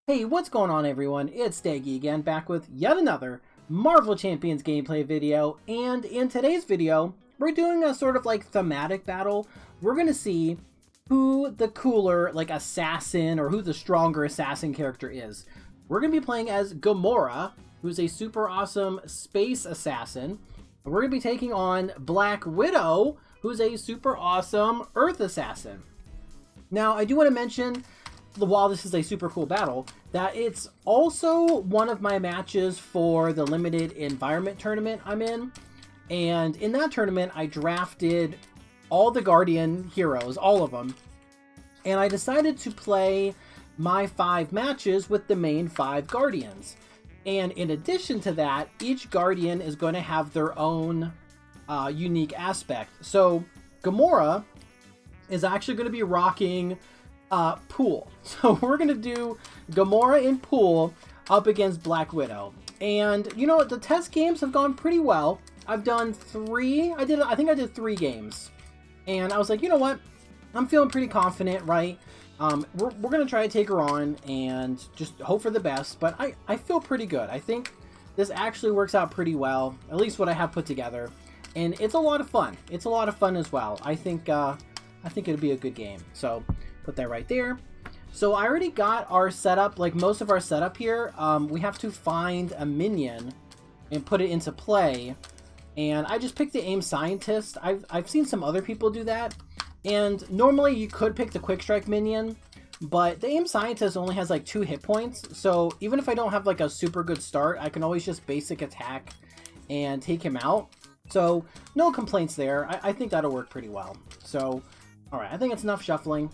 Hey, what's going on everyone? It's Daggy again, back with yet another Marvel Champions gameplay video, and in today's video, we're doing a sort of like thematic battle. We're gonna see who the cooler like assassin or who the stronger assassin character is. We're gonna be playing as Gamora, who's a super awesome space assassin. And we're gonna be taking on Black Widow, who's a super awesome Earth assassin. Now, I do want to mention, while this is a super cool battle, that it's also one of my matches for the limited environment tournament I'm in. And in that tournament, I drafted all the Guardian heroes, all of them. And I decided to play my 5 matches with the main 5 Guardians. And in addition to that, each Guardian is going to have their own unique aspect. So Gamora is actually going to be rocking Pool. So we're gonna do Gamora in Pool up against Black Widow. And you know what, the test games have gone pretty well. I've done 3, I think I did 3 games. And I was like, you know what, I'm feeling pretty confident, right? We're gonna try to take her on and just hope for the best, but I feel pretty good. I think this actually works out pretty well, at least what I have put together. And it's a lot of fun. It's a lot of fun as well. I think it'll be a good game. So put that right there. So I already got our setup, like most of our setup here. We have to find a minion and put it into play. And I just picked the aim scientist. I've seen some other people do that. And normally you could pick the quick strike minion, but the aim scientist only has like 2 hit points. So even if I don't have like a super good start, I can always just basic attack and take him out. So no complaints there. I think that'll work pretty well. So, all right, I think it's enough shuffling.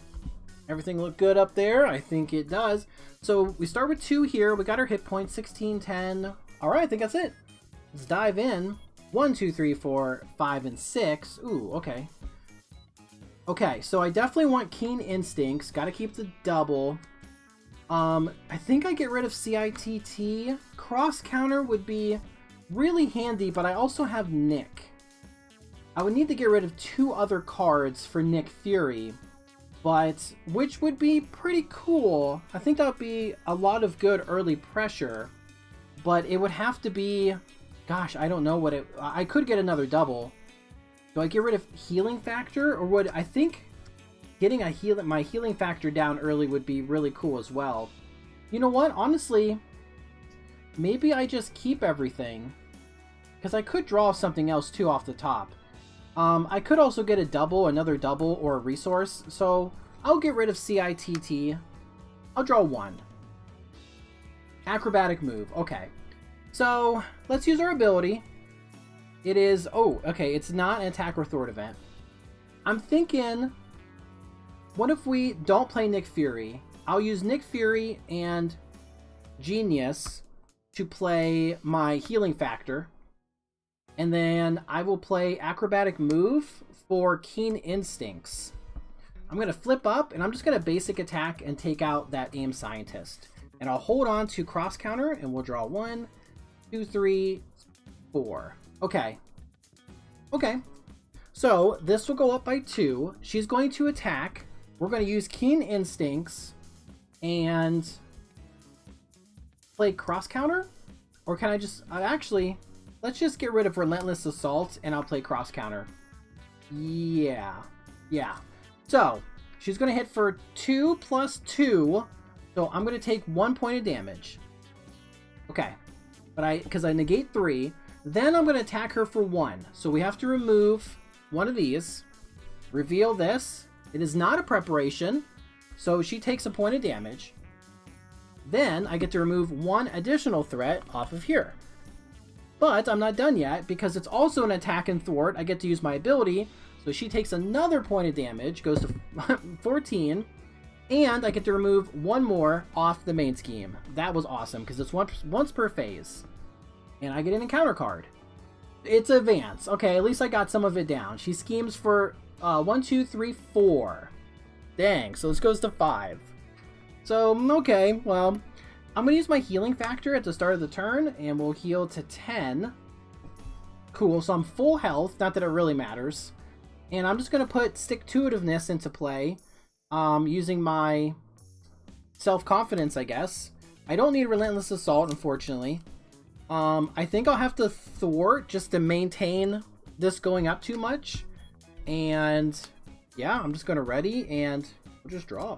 Everything looked good up there. I think it does. So we start with 2 here. We got our hit points, 16, 10. All right, I think that's it. Let's dive in. 1, 2, 3, 4, 5, and 6. Ooh, okay. Okay, so I definitely want Keen Instincts. Got to keep the double. I think I get rid of CITT. Cross counter would be really handy, but I also have Nick. I would need to get rid of 2 other cards for Nick Fury, but which would be pretty cool. I think that would be a lot of good early pressure, but it would have to be, gosh, I don't know what it, I could get another double. Do I get rid of healing factor, or would, I think getting my healing factor down early would be really cool as well. You know what, honestly, maybe I just keep everything, because I could draw something else too off the top. I could also get a double, another double, or a resource, so I'll get rid of CITT. I'll draw 1. Acrobatic move, okay. So, let's use our ability. It is, oh, okay, it's not an attack or thwart event. I'm thinking, what if we don't play Nick Fury? I'll use Nick Fury and Genius to play my healing factor. And then I will play Acrobatic Move for Keen Instincts. I'm going to flip up, and I'm just going to basic attack and take out that aim scientist. And I'll hold on to cross counter, and we'll draw 1, 2, 3, 4. Okay. Okay. So this will go up by 2. She's going to attack. We're going to use Keen Instincts and play cross counter? Or can I just... actually... let's just get rid of Relentless Assault, and I'll play Cross Counter. Yeah. So, she's going to hit for 2 plus 2, so I'm going to take 1 point of damage. Okay. But because I negate 3, then I'm going to attack her for 1. So we have to remove one of these, reveal this. It is not a preparation, so she takes a point of damage. Then I get to remove 1 additional threat off of here. But I'm not done yet, because it's also an attack and thwart. I get to use my ability, so she takes another point of damage, goes to 14, and I get to remove 1 more off the main scheme. That was awesome, because it's once per phase. And I get an encounter card. It's advance. Okay, at least I got some of it down. She schemes for 1, 2, 3, 4. Dang, so this goes to 5. So, okay, well... I'm going to use my healing factor at the start of the turn, and we'll heal to 10. Cool, so I'm full health, not that it really matters. And I'm just going to put Stick-to-itiveness into play, using my self-confidence, I guess. I don't need Relentless Assault, unfortunately. I think I'll have to thwart just to maintain this going up too much. And yeah, I'm just going to ready and we'll just draw.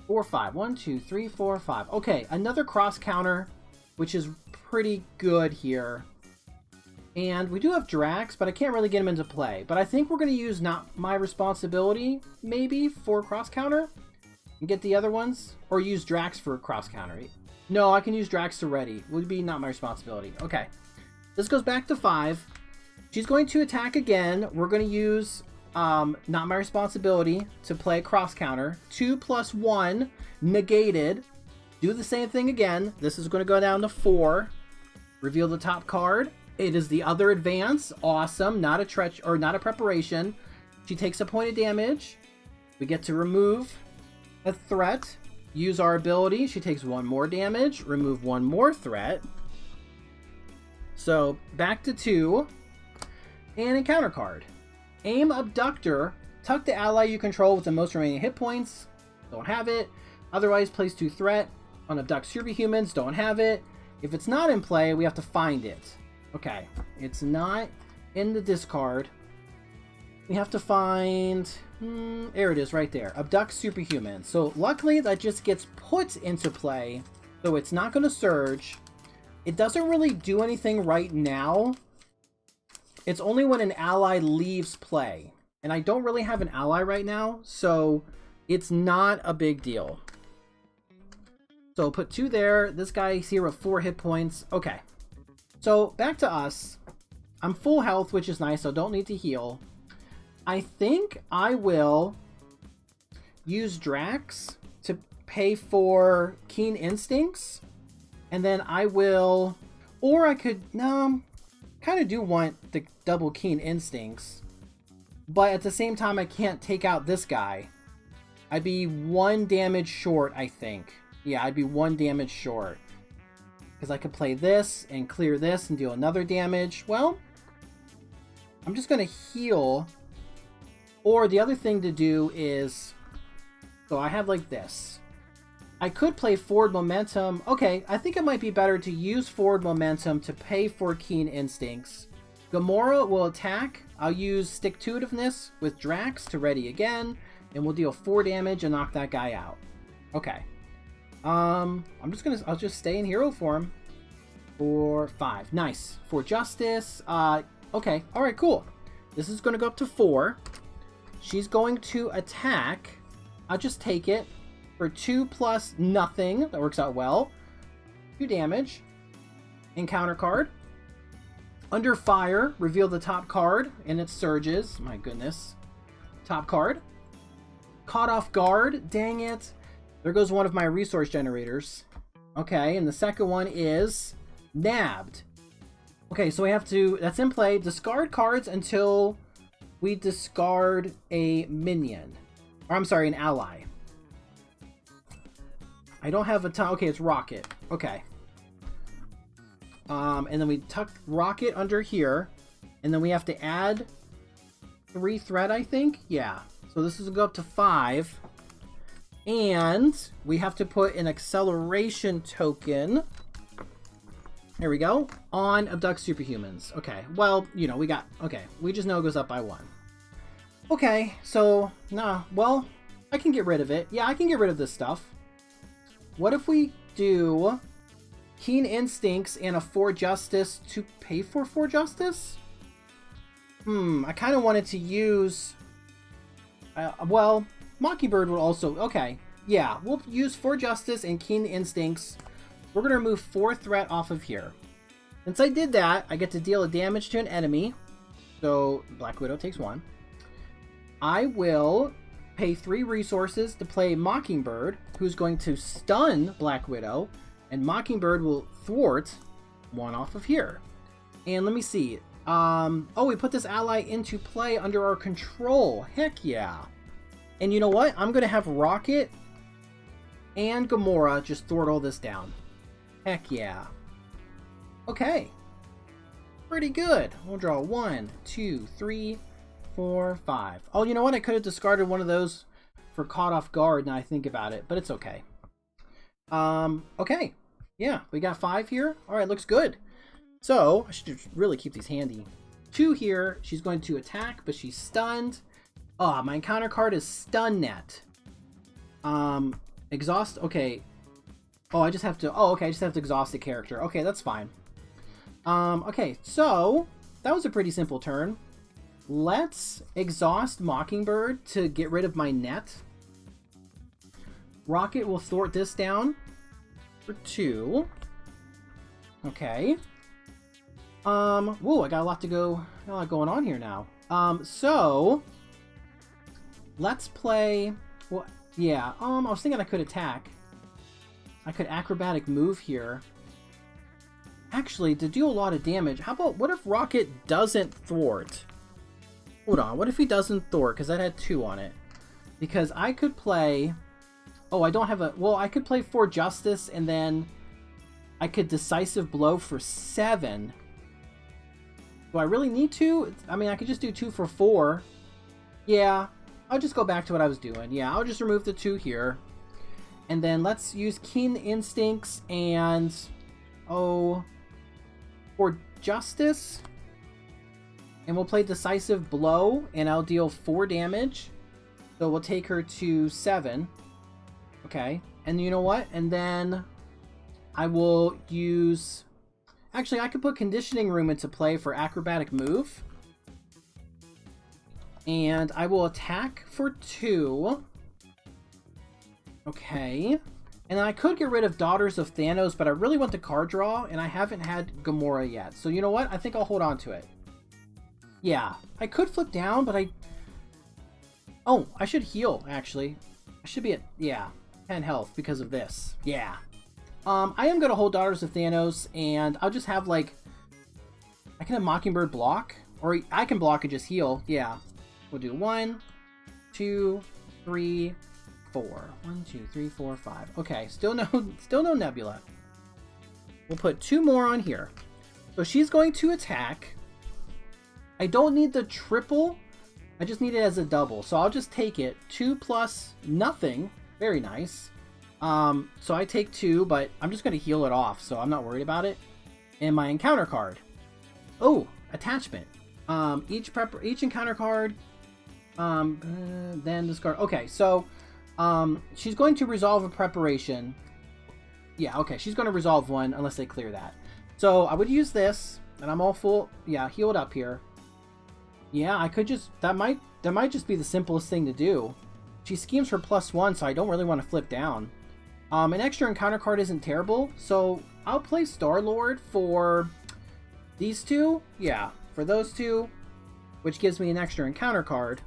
4, 5. 1, 2, 3, 4, 5. Okay, another cross counter, which is pretty good here. And we do have Drax, but I can't really get him into play. But I think we're going to use Not My Responsibility, maybe, for cross counter. And get the other ones. Or use Drax for cross counter. No, I can use Drax to ready. Would be Not My Responsibility. Okay. This goes back to 5. She's going to attack again. We're going to use Not My Responsibility to play cross counter. 2 + 1 negated. Do the same thing again. This is going to go down to 4. Reveal the top card. It is the other advance. Awesome. Not a preparation. She takes a point of damage. We get to remove a threat. Use our ability. She takes 1 more damage. Remove 1 more threat. So back to 2. And a counter card. Aim Abductor. Tuck the ally you control with the most remaining hit points. Don't have it. Otherwise, place 2 threat on Abduct Superhumans. Don't have it. If it's not in play, we have to find it. Okay, it's not in the discard. We have to find... there it is right there. Abduct Superhuman. So luckily that just gets put into play. So it's not going to surge. It doesn't really do anything right now. It's only when an ally leaves play. And I don't really have an ally right now. So it's not a big deal. So put 2 there. This guy's here with 4 hit points. Okay. So back to us. I'm full health, which is nice. So don't need to heal. I think I will use Drax to pay for Keen Instincts. And then I will... Or I could... No, kind of do want the double Keen Instincts. But at the same time, I can't take out this guy. I'd be 1 damage short, I think. Yeah, I'd be 1 damage short. Because I could play this and clear this and deal another damage. Well, I'm just going to heal. Or the other thing to do is... So I have like this. I could play Forward Momentum. Okay, I think it might be better to use Forward Momentum to pay for Keen Instincts. Gamora will attack. I'll use Stick-to-itiveness with Drax to ready again. And we'll deal 4 damage and knock that guy out. Okay. I'll just stay in hero form for 5. Nice. For justice. Okay. All right, cool. This is going to go up to 4. She's going to attack. I'll just take it for 2 + nothing. That works out well. 2 damage. Encounter card. Under fire, reveal the top card and it surges. My goodness. Top card. Caught off guard. Dang it. There goes one of my resource generators. Okay, and the second one is nabbed. Okay, so we have to, that's in play, discard cards until we discard a minion. Or I'm sorry, an ally. I don't have a ton. Okay, it's Rocket. Okay. And then we tuck Rocket under here. And then we have to add 3 threat, I think. Yeah. So this is going to go up to 5. And we have to put an acceleration token. There we go. On Abduct Superhumans. Okay. Well, you know, we got... Okay. We just know it goes up by 1. Okay. So, nah. Well, I can get rid of it. Yeah, I can get rid of this stuff. What if we do Keen Instincts and a 4 Justice to pay for 4 Justice? I kind of wanted to use... well... Mockingbird will also... Okay. Yeah, we'll use 4 Justice and Keen Instincts. We're going to remove 4 threat off of here. Since I did that, I get to deal a damage to an enemy. So, Black Widow takes 1. I will pay 3 resources to play Mockingbird, who's going to stun Black Widow. And Mockingbird will thwart 1 off of here. And let me see. Oh, we put this ally into play under our control. Heck yeah. And you know what? I'm going to have Rocket and Gamora just thwart all this down. Heck yeah. Okay. Pretty good. We'll draw 1, 2, 3, 4, 5. Oh, you know what? I could have discarded one of those for caught off guard now I think about it, but it's okay. Okay. Yeah, we got 5 here. All right, looks good. So, I should just really keep these handy. 2 here. She's going to attack, but she's stunned. Ah, my encounter card is Stun Net. Exhaust. Okay. Oh, I just have to. Oh, okay. I just have to exhaust a character. Okay, that's fine. Okay, so that was a pretty simple turn. Let's exhaust Mockingbird to get rid of my net. Rocket will thwart this down for 2. Okay. Whoa, I got a lot to go. Got a lot going on here now. So let's play. Well, yeah. I was thinking I could attack. I could acrobatic move here. Actually, to do a lot of damage, how about, what if Rocket doesn't thwart? Hold on, what if he doesn't thwart? Because that had 2 on it. Because I could play... Oh, I don't have a... Well, I could play 4 Justice, and then I could Decisive Blow for 7. Do I really need to? I mean, I could just do 2 for 4. Yeah, I'll just go back to what I was doing. Yeah, I'll just remove the 2 here. And then let's use Keen Instincts and... Oh... For Justice, and we'll play Decisive Blow, and I'll deal 4 damage. So we'll take her to 7. Okay, and you know what? And then I will use... Actually, I could put Conditioning Room into play for Acrobatic Move. And I will attack for 2. Okay. And I could get rid of Daughters of Thanos, but I really want the card draw, and I haven't had Gamora yet. So you know what? I think I'll hold on to it. Yeah, I could flip down, but I... Oh, I should heal, actually. I should be at, yeah, 10 health because of this. Yeah. I am going to hold Daughters of Thanos, and I'll just have, like... I can have Mockingbird block, or I can block and just heal. Yeah. We'll do 1, 2, 3... 4. 1, 2, 3, 4, 5. Okay, still no Nebula. We'll put 2 more on here. So she's going to attack. I don't need the triple. I just need it as a double. So I'll just take it. 2 plus nothing. Very nice. So I take 2, but I'm just going to heal it off, so I'm not worried about it. And my encounter card. Oh, attachment. Each encounter card. Then discard. Okay, so she's going to resolve a preparation. Yeah, okay, she's going to resolve one unless they clear that. So I would use this, and I'm all full, yeah, healed up here. Yeah, I could just, that might just be the simplest thing to do. She schemes for +1, so I don't really want to flip down. An extra encounter card isn't terrible, so I'll play Star-Lord for these 2. Yeah, for those 2, which gives me an extra encounter card.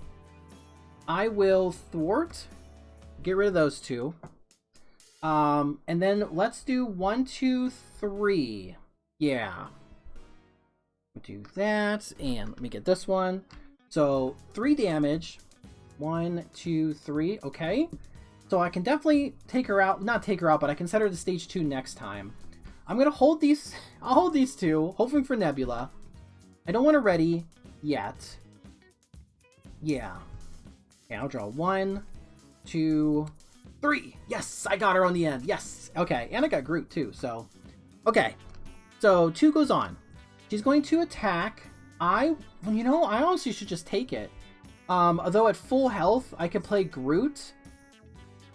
I will thwart. Get rid of those 2. And then let's do 1, 2, 3. Yeah. Do that, and let me get this one. So 3 damage. 1, 2, 3. Okay. So I can definitely take her out. Not take her out, but I can set her to stage 2 next time. I'm gonna hold these. I'll hold these 2, hoping for Nebula. I don't want to ready yet. Yeah. Okay, I'll draw 1, 2, 3. Yes, I got her on the end. Yes. Okay, and I got Groot too. So, okay. So 2 goes on. She's going to attack. I honestly should just take it. Although at full health, I could play Groot.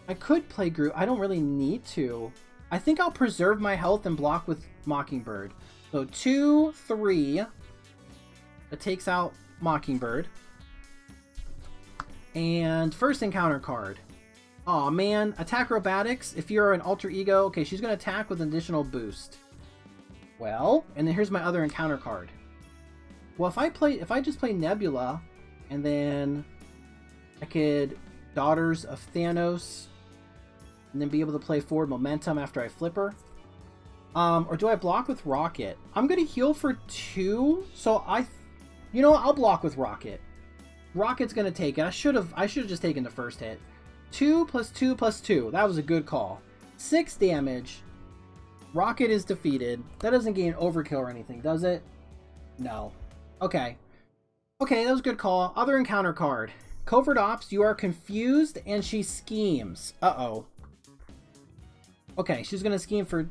I could play Groot. I don't really need to. I think I'll preserve my health and block with Mockingbird. So 2, 3. That takes out Mockingbird. And first encounter card. Aw, man. Attack Acrobatics. If you're an alter ego, okay, she's going to attack with an additional boost. Well, and then here's my other encounter card. Well, if I just play Nebula, and then I could Daughters of Thanos, and then be able to play forward momentum after I flip her. Or do I block with Rocket? I'm going to heal for 2, so I'll block with Rocket. Rocket's going to take it. I should have just taken the first hit. 2 plus 2 plus 2. That was a good call. 6 damage. Rocket is defeated. That doesn't gain overkill or anything, does it? No. Okay. Okay, that was a good call. Other encounter card. Covert Ops, you are confused and she schemes. Uh-oh. Okay, she's gonna scheme for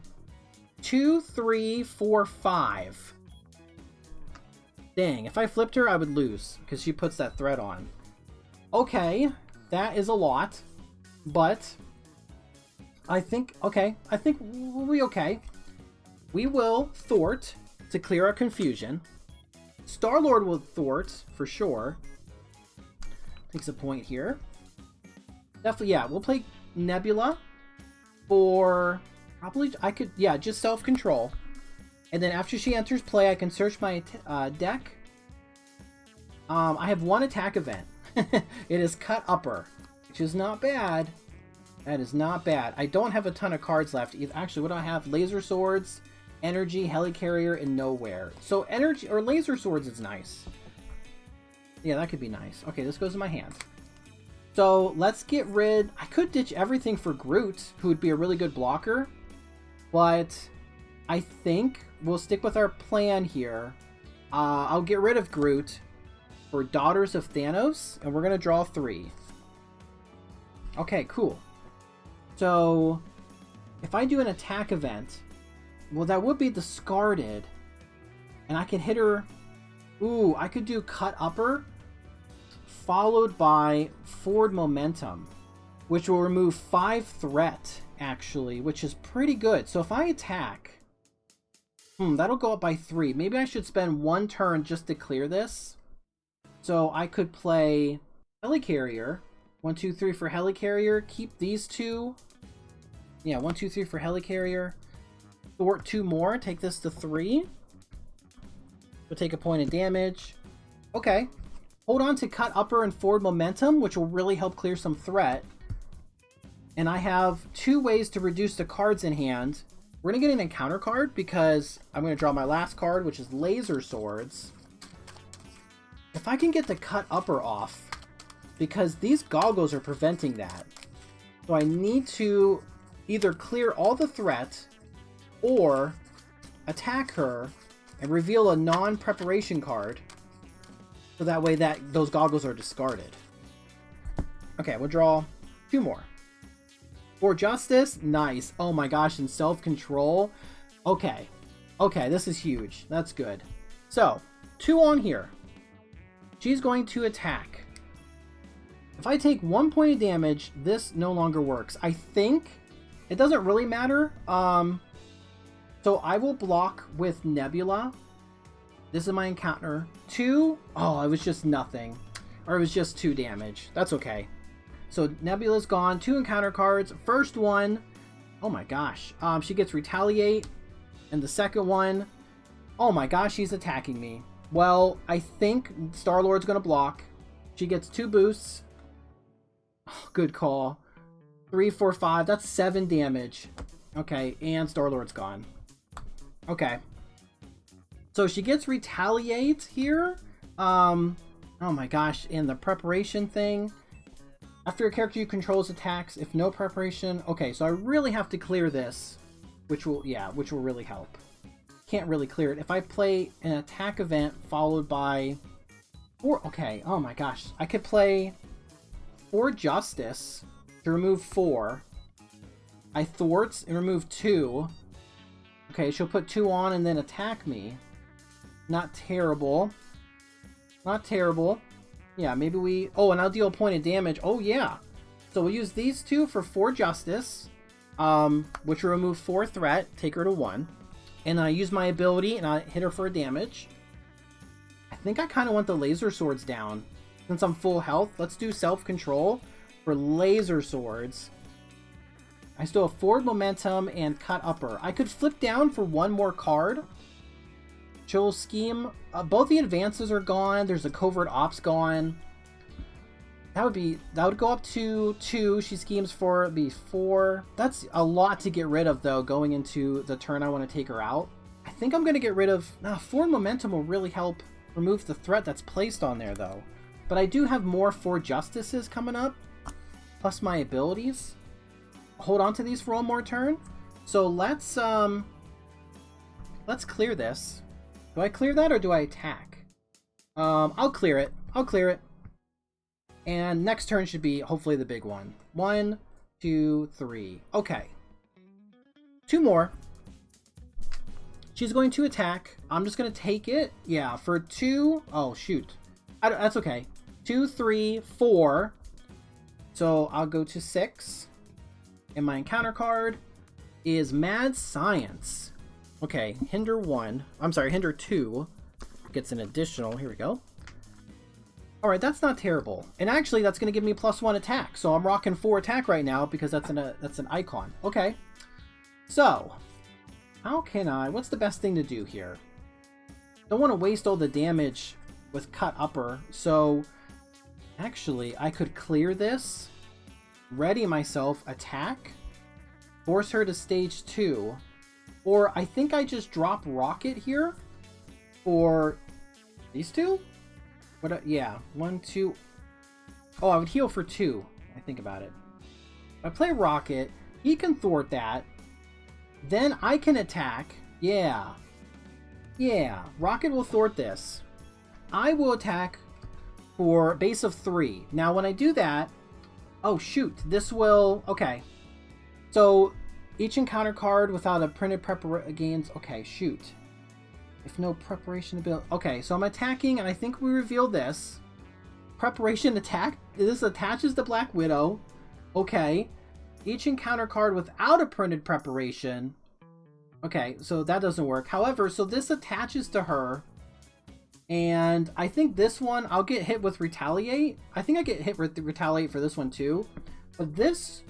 2, 3, 4, 5. Dang, if I flipped her, I would lose, because she puts that threat on. Okay, that is a lot, but I think, okay, I think we'll be okay. We will thwart to clear our confusion. Star-Lord will thwart, for sure. Takes a point here. Definitely, yeah, we'll play Nebula for probably, I could, yeah, just self-control. And then after she enters play, I can search my deck. I have one attack event. It is Cut Upper, which is not bad. That is not bad. I don't have a ton of cards left either. Actually, what do I have? Laser Swords, Energy, Helicarrier, and Nowhere. So Energy or Laser Swords is nice. Yeah, that could be nice. Okay, this goes in my hand. So let's get rid... I could ditch everything for Groot, who would be a really good blocker. But I think we'll stick with our plan here. I'll get rid of Groot for Daughters of Thanos, and we're going to draw 3. Okay, cool. So if I do an attack event, well, that would be discarded. And I can hit her... Ooh, I could do Cut Upper, followed by Forward Momentum, which will remove 5 threat, actually, which is pretty good. So if I attack... that'll go up by 3. Maybe I should spend 1 turn just to clear this. So I could play Helicarrier. 1, 2, 3 for Helicarrier. Keep these 2. Yeah, 1, 2, 3 for Helicarrier. Thwart 2 more. Take this to 3. We'll take a point of damage. Okay. Hold on to Cut Upper and Forward Momentum, which will really help clear some threat. And I have 2 ways to reduce the cards in hand. We're going to get an encounter card because I'm going to draw my last card, which is Laser Swords. If I can get the Cut Upper off, because these goggles are preventing that. So I need to either clear all the threat or attack her and reveal a non-preparation card. So that way those goggles are discarded. Okay, we'll draw 2 more. For Justice, nice. Oh my gosh, and Self-Control. Okay. Okay, this is huge. That's good. So, 2 on here. She's going to attack. If I take 1 point of damage, this no longer works. I think it doesn't really matter. So I will block with Nebula. This is my encounter. 2. Oh, it was just nothing. Or it was just 2 damage. That's okay. So Nebula's gone. 2 encounter cards. First one. Oh my gosh. She gets Retaliate. And the second one. Oh my gosh, she's attacking me. Well, I think Star-Lord's going to block. She gets 2 boosts. Oh, good call. 3, 4, 5. That's 7 damage. Okay, and Star-Lord's gone. Okay. So she gets Retaliate here. Oh my gosh, and the preparation thing. After a character you control's attacks, if no preparation... Okay, so I really have to clear this, which will really help. Can't really clear it. If I play an attack event followed by... Okay, oh my gosh. I could play 4 Justice to remove 4. I thwart and remove 2. Okay, she'll put 2 on and then attack me. Not terrible. Not terrible. Yeah, maybe we... Oh, and I'll deal a point of damage. Oh, yeah. So we'll use these 2 for 4 Justice, which will remove 4 threat, take her to 1. And I use my ability, and I hit her for a damage. I think I kind of want the Laser Swords down. Since I'm full health, let's do Self-Control for Laser Swords. I still have Forward Momentum and Cut Upper. I could flip down for 1 more card. Chill Scheme. Both the advances are gone. There's a Covert Ops gone. That would go up to 2. She schemes for it'd be 4. That's a lot to get rid of, though, going into the turn I want to take her out. I think I'm going to get rid of... Forward Momentum will really help remove the threat that's placed on there, though. But I do have more 4 Justices coming up, plus my abilities. Hold on to these for 1 more turn. So let's clear this. Do I clear that or do I attack? I'll clear it. I'll clear it. And next turn should be hopefully the big one. 1, 2, 3. Okay. 2 more. She's going to attack. I'm just going to take it. Yeah, for 2. Oh, shoot. That's okay. 2, 3, 4. So I'll go to 6. And my encounter card is Mad Science. Okay, Hinder 1. I'm sorry, Hinder 2 gets an additional. Here we go. Alright, that's not terrible. And actually, that's going to give me +1 attack. So I'm rocking 4 attack right now because that's an icon. Okay. So, how can I... What's the best thing to do here? Don't want to waste all the damage with cut upper. So, actually, I could clear this, ready myself, attack, force her to stage 2. Or I think I just drop Rocket here for these 2? What? Yeah, 1, 2. Oh, I would heal for 2. I think about it. If I play Rocket, he can thwart that. Then I can attack. Yeah. Yeah, Rocket will thwart this. I will attack for base of 3. Now, when I do that... Oh, shoot. This will... Okay. So, each encounter card without a printed preparation gains... Okay, shoot. If no preparation ability... Okay, so I'm attacking, and I think we reveal this. Preparation attack. This attaches to Black Widow. Okay. Each encounter card without a printed preparation. Okay, so that doesn't work. However, so this attaches to her. And I think this one, I'll get hit with Retaliate. I think I get hit with Retaliate for this one too. But this...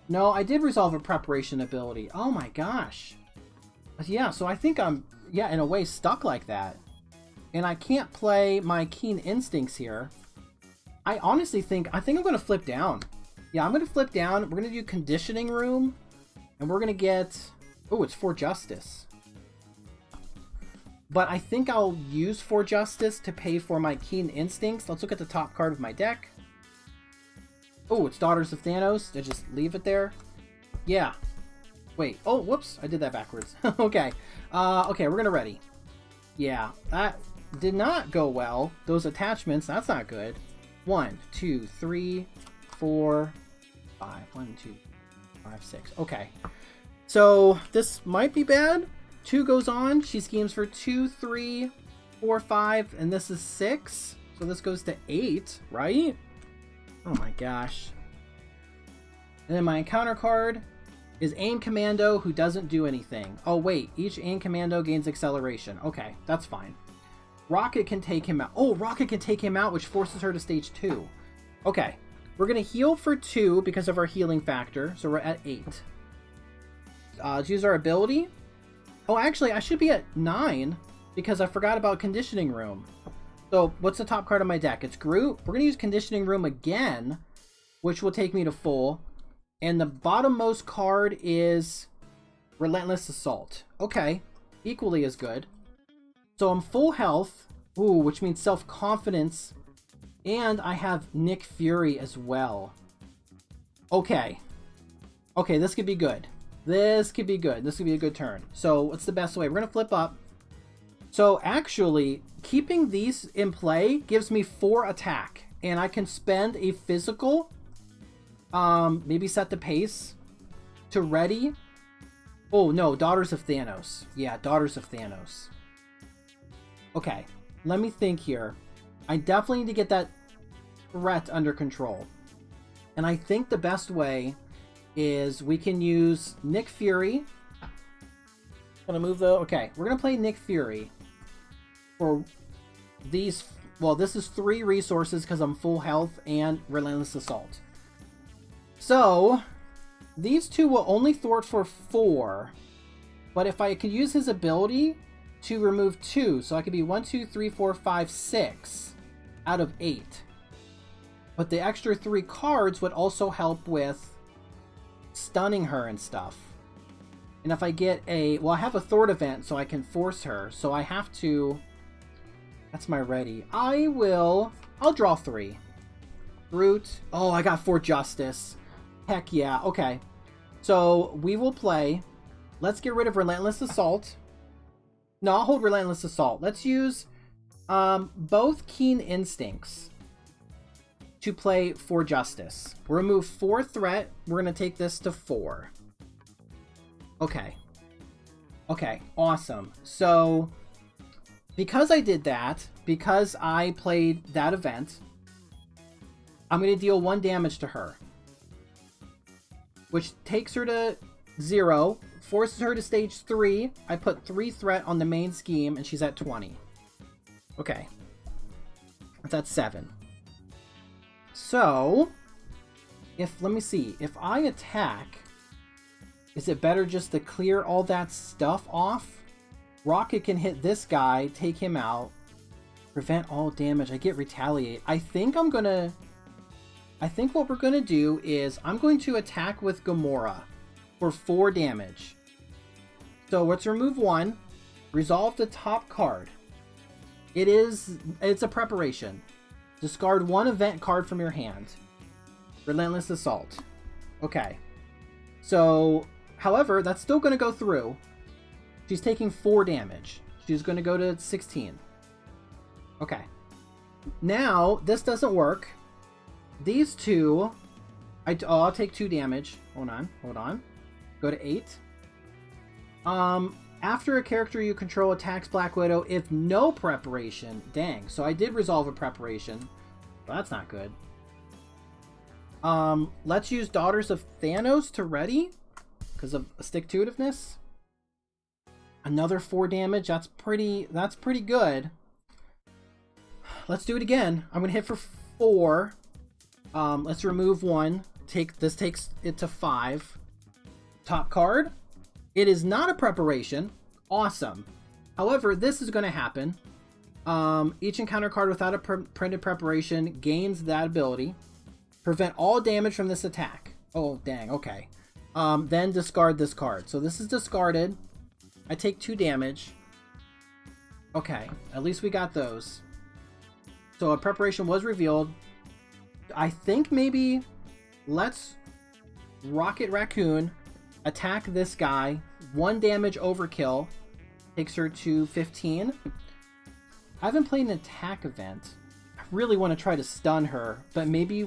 No, I did resolve a preparation ability. Oh my gosh. Yeah, so I think I'm... Yeah, in a way, stuck like that. And I can't play my Keen Instincts here. I honestly think... I think I'm going to flip down. Yeah, I'm going to flip down. We're going to do Conditioning Room. And we're going to get... Oh, it's For Justice. But I think I'll use For Justice to pay for my Keen Instincts. Let's look at the top card of my deck. Oh, it's Daughters of Thanos. I just leave it there. Yeah. Wait. Oh, whoops. I did that backwards. Okay. Okay, we're going to ready. Yeah, that did not go well. Those attachments, that's not good. 1, 2, 3, 4, 5. 1, 2, 5, 6. Okay. So this might be bad. 2 goes on. She schemes for 2, 3, 4, 5, and this is 6. So this goes to 8, right? Oh my gosh. And then my encounter card is Aim Commando, who doesn't do anything. Oh wait, each Aim Commando gains acceleration. Okay, that's fine. Rocket can take him out. Oh, Rocket can take him out, which forces her to stage 2. Okay, we're going to heal for 2 because of our healing factor. So we're at 8. Let's use our ability. Oh, actually, I should be at 9 because I forgot about Conditioning Room. So, what's the top card on my deck? It's Groot. We're going to use Conditioning Room again, which will take me to full. And the bottommost card is Relentless Assault. Okay, equally as good. So, I'm full health. Ooh, which means self-confidence. And I have Nick Fury as well. Okay. Okay, this could be good. This could be good. This could be a good turn. So, what's the best way? We're going to flip up. So, actually, keeping these in play gives me 4 attack. And I can spend a physical, maybe set the pace to ready. Oh, no, Daughters of Thanos. Yeah, Daughters of Thanos. Okay, let me think here. I definitely need to get that threat under control. And I think the best way is we can use Nick Fury. Gonna move though. Okay, we're gonna play Nick Fury for these. Well, this is 3 resources because I'm full health and Relentless Assault. So these 2 will only thwart for 4, but if I could use his ability to remove 2, so I could be 1, 2, 3, 4, 5, 6 out of 8. But the extra 3 cards would also help with stunning her and stuff. And if I get a... Well, I have a thwart event, so I can force her. So I have to... That's my ready. I'll draw 3. Groot. Oh, I got 4 Justice. Heck yeah. Okay. So we will play... Let's get rid of Relentless Assault. No, I'll hold Relentless Assault. Let's use both Keen Instincts to play For Justice. We'll remove 4 threat. We're going to take this to 4. Okay. Okay, awesome. So, because I did that, because I played that event, I'm going to deal 1 damage to her. Which takes her to 0, forces her to stage 3. I put 3 threat on the main scheme, and she's at 20. Okay. That's at 7. So, let me see. If I attack, is it better just to clear all that stuff off? Rocket can hit this guy, take him out, prevent all damage. I get retaliate. I think what we're gonna do is I'm going to attack with Gamora for 4 damage. So let's remove 1, resolve the top card. It's a preparation. Discard 1 event card from your hand. Relentless Assault. Okay. So, however, that's still going to go through. She's taking 4 damage. She's going to go to 16. Okay. Now, this doesn't work. These two... I'll take 2 damage. Hold on. Go to 8. After a character you control attacks Black Widow, if no preparation... Dang, so I did resolve a preparation. Well, that's not good. Let's use Daughters of Thanos to ready. Because of stick-to-itiveness. Another 4 damage. That's pretty good. Let's do it again. I'm going to hit for 4. Let's remove 1. This takes it to 5. Top card. It is not a preparation. Awesome. However, this is going to happen. Each encounter card without a printed preparation gains that ability. Prevent all damage from this attack. Oh, dang. Okay. Then discard this card. So this is discarded. I take 2 damage. Okay. At least we got those. So a preparation was revealed. I think maybe let's Rocket Raccoon attack this guy. 1 damage overkill. Takes her to 15. I haven't played an attack event. I really want to try to stun her, but maybe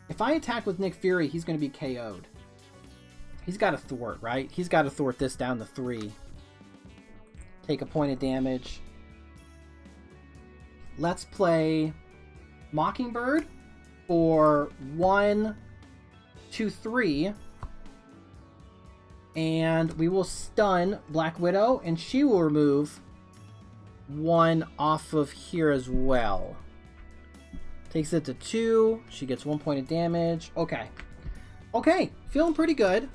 if I attack with Nick Fury, he's going to be KO'd. He's got to thwart, right? He's got to thwart this down to 3. Take a point of damage. Let's play Mockingbird for 1, 2, 3. And we will stun Black Widow, and she will remove 1 off of here as well. Takes it to 2. She gets 1 point of damage. Okay. Okay. Feeling pretty good.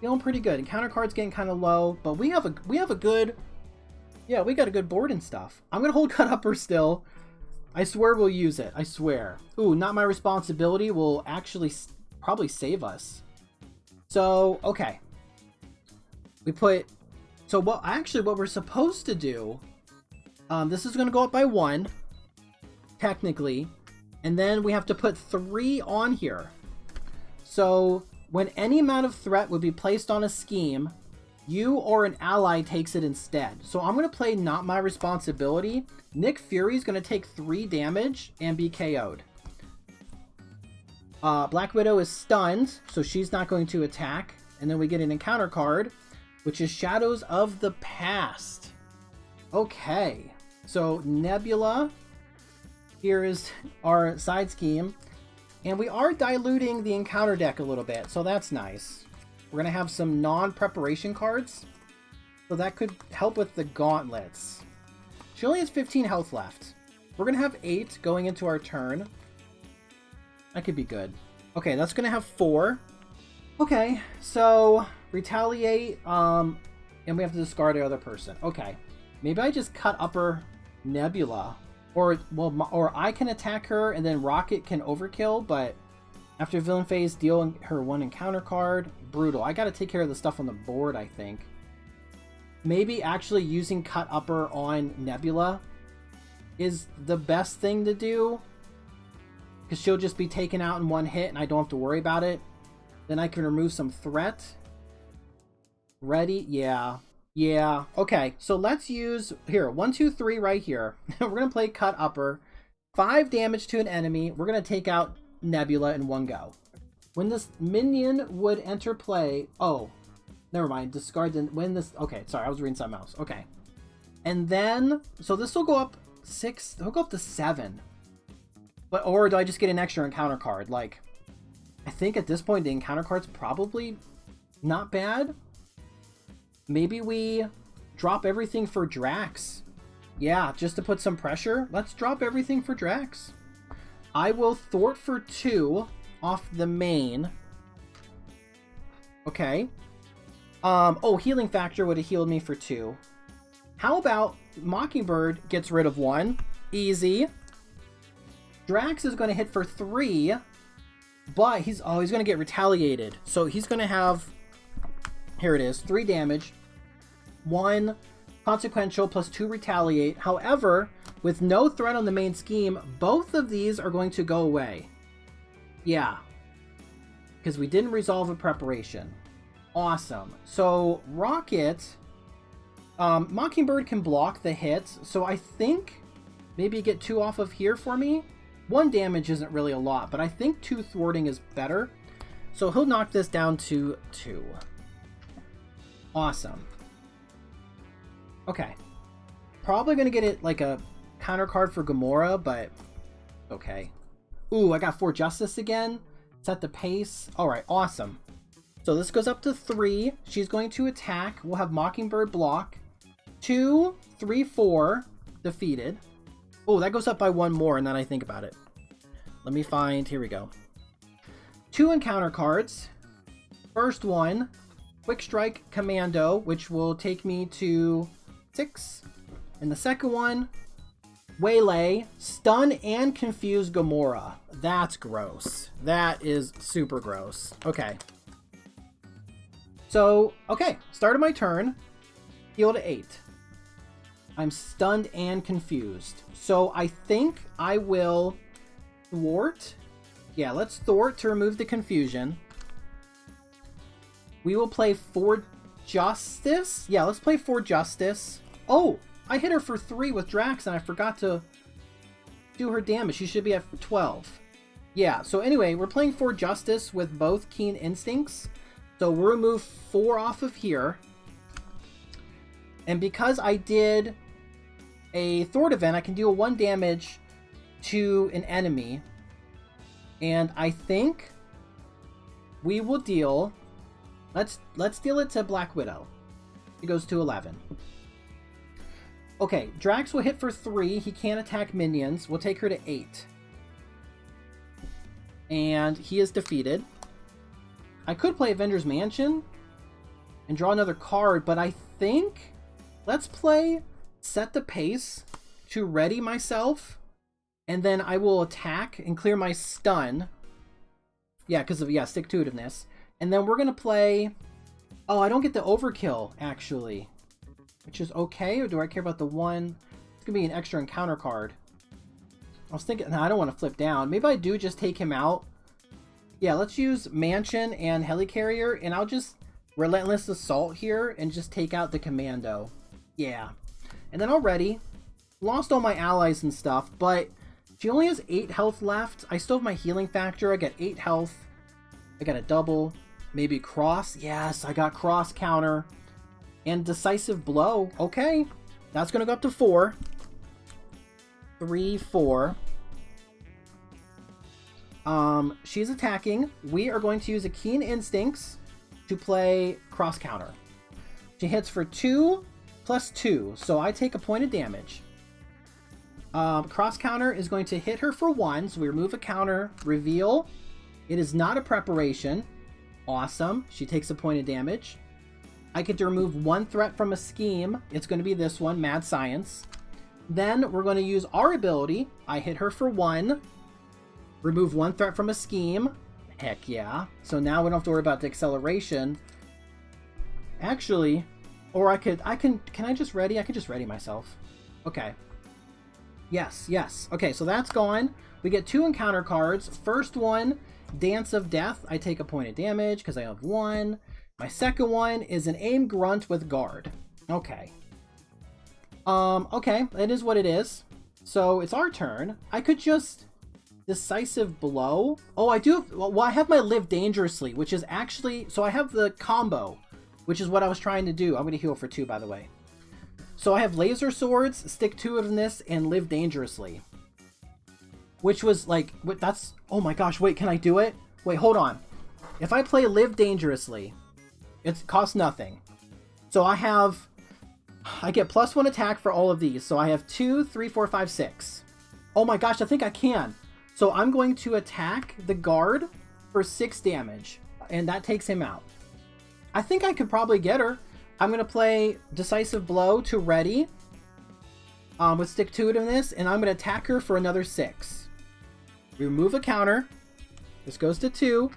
Encounter card's getting kind of low, but we have a good... Yeah, we got a good board and stuff. I'm going to hold Cut Upper still. I swear we'll use it. I swear. Ooh, Not My Responsibility will actually probably save us. So, okay. What we're supposed to do, this is going to go up by 1, technically, and then we have to put 3 on here. So, when any amount of threat would be placed on a scheme, you or an ally takes it instead. So I'm going to play Not My Responsibility. Nick Fury's going to take 3 damage and be KO'd. Black Widow is stunned, so she's not going to attack. And then we get an encounter card, which is Shadows of the Past. Okay, so Nebula. Here is our side scheme. And we are diluting the encounter deck a little bit, so that's nice. We're going to have some non-preparation cards. So that could help with the gauntlets. She only has 15 health left. We're going to have 8 going into our turn. That could be good. Okay, that's going to have 4. Okay, so retaliate, and we have to discard the other person. Okay, maybe I just Cut Upper Nebula. Or I can attack her and then Rocket can overkill, but after villain phase, deal her 1 encounter card. Brutal. I gotta take care of the stuff on the board, I think. Maybe actually using Cut Upper on Nebula is the best thing to do. Because she'll just be taken out in 1 hit and I don't have to worry about it. Then I can remove some threat. Ready? Yeah. Yeah. Okay, so let's use... Here, 1, 2, 3 right here. We're going to play Cut Upper. 5 damage to an enemy. We're going to take out Nebula in 1 go. When this minion would enter play... Oh, never mind. Discard the... When this... Okay, sorry. I was reading something else. Okay. And then... So this will go up 6... It'll go up to 7. But... Or do I just get an extra encounter card? Like... I think at this point the encounter card's probably not bad. Maybe we drop everything for Drax. Yeah, just to put some pressure. Let's drop everything for Drax. I will thwart for 2 off the main. Okay. Oh, healing factor would have healed me for 2. How about Mockingbird gets rid of 1? Easy. Drax is going to hit for 3, but he's going to get retaliated. So he's going to have, here it is, 3 damage, 1 consequential plus 2 retaliate. However, with no threat on the main scheme, both of these are going to go away. Yeah, because we didn't resolve a preparation. Awesome. So Rocket, Mockingbird can block the hits, so I think maybe get 2 off of here for me. 1 damage isn't really a lot, but I think 2 thwarting is better. So he'll knock this down to 2. Awesome. Okay. Probably going to get it like a counter card for Gamora, but okay. Ooh, I got 4 Justice again. Set the pace. Alright, awesome. So this goes up to 3. She's going to attack. We'll have Mockingbird block. 2, 3, 4. Defeated. Oh, that goes up by 1 more, and then I think about it. Let me find... Here we go. 2 encounter cards. First one, Quick Strike Commando, which will take me to 6. And the second one, Waylay, Stun and Confuse Gamora. That's gross. That is super gross. Okay. So, okay. Start of my turn. Heal to 8. I'm stunned and confused. So I think I will thwart. Yeah, let's thwart to remove the confusion. We will play for Justice. Yeah, let's play for Justice. Oh, I hit her for 3 with Drax and I forgot to do her damage. She should be at 12. Yeah, so anyway, we're playing for Justice with both Keen Instincts. So we'll remove 4 off of here. And because I did a thwart event, I can deal 1 damage to an enemy. And I think we will deal... Let's deal it to Black Widow. It goes to 11. Okay, Drax will hit for 3. He can't attack minions. We'll take her to 8. And he is defeated. I could play Avengers Mansion and draw another card, but I think... Let's play Set the Pace to ready myself, and then I will attack and clear my stun. Yeah, because of, stick-to-itiveness. And then we're going to play... Oh, I don't get the overkill, actually. Which is okay, or do I care about the 1? It's going to be an extra encounter card. I was thinking... No, I don't want to flip down. Maybe I do just take him out. Yeah, let's use Mansion and Helicarrier, and I'll just Relentless Assault here and just take out the Commando. Yeah. And then already, lost all my allies and stuff, but she only has 8 health left. I still have my healing factor. I got 8 health. I got a double. Maybe cross. Yes, I got cross counter. And decisive blow. Okay. That's going to go up to 4. 3, 4. She's attacking. We are going to use a Keen Instincts to play cross counter. She hits for 2 plus 2, so I take a point of damage. Cross counter is going to hit her for 1, so we remove a counter, reveal. It is not a preparation. Awesome. She takes a point of damage. I get to remove 1 threat from a scheme. It's going to be this one, Mad Science. Then we're going to use our ability. I hit her for 1. Remove 1 threat from a scheme. Heck yeah. So now we don't have to worry about the acceleration. Actually, or can I just ready? I can just ready myself. Okay. Yes. Okay, so that's gone. We get 2 encounter cards. First one, Dance of Death. I take a point of damage because I have 1. My second one is an Aim Grunt with Guard. Okay. Okay, it is what it is. So it's our turn. I could just Decisive Blow. Oh, I do. Well, I have my Live Dangerously, which is actually... So I have the combo, which is what I was trying to do. I'm going to heal for 2, by the way. So I have Laser Swords, Stick-to-Itiveness, and Live Dangerously. Which was like... That's... Oh my gosh, wait, can I do it? Wait, hold on. If I play Live Dangerously, it costs nothing. So I get +1 attack for all of these. So I have 2, 3, 4, 5, 6. Oh my gosh, I think I can. So I'm going to attack the guard for 6 damage, and that takes him out. I think I could probably get her. I'm going to play Decisive Blow to ready with Stick-to-Itiveness, and I'm going to attack her for another 6. We remove a counter. This goes to 2.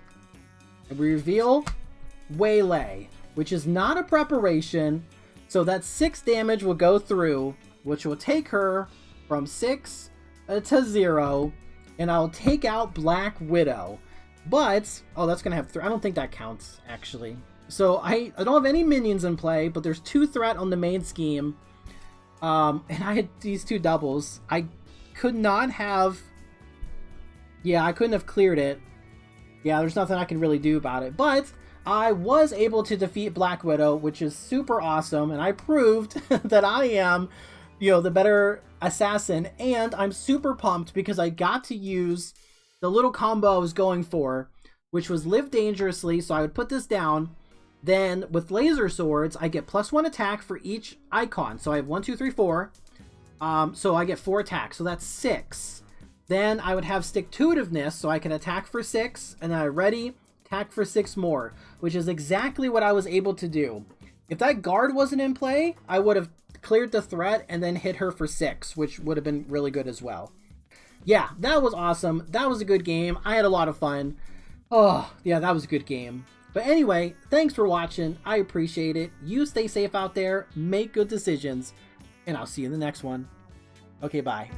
And we reveal Waylay, which is not a preparation. So that 6 damage will go through, which will take her from 6 to 0. And I'll take out Black Widow. But, oh, that's going to have 3. I don't think that counts, actually. So I don't have any minions in play, but there's 2 threat on the main scheme. And I had these 2 doubles. I could not have... Yeah, I couldn't have cleared it. Yeah, there's nothing I can really do about it. But I was able to defeat Black Widow, which is super awesome. And I proved that I am, you know, the better assassin. And I'm super pumped because I got to use the little combo I was going for, which was Live Dangerously. So I would put this down. Then with Laser Swords, I get +1 attack for each icon. So I have 1, 2, 3, 4. So I get 4 attacks. So that's 6. Then I would have Stick-to-Itiveness, so I can attack for 6, and then I ready, attack for 6 more, which is exactly what I was able to do. If that guard wasn't in play, I would have cleared the threat and then hit her for 6, which would have been really good as well. Yeah, that was awesome. That was a good game. I had a lot of fun. Oh, yeah, that was a good game. But anyway, thanks for watching. I appreciate it. You stay safe out there, make good decisions, and I'll see you in the next one. Okay, bye.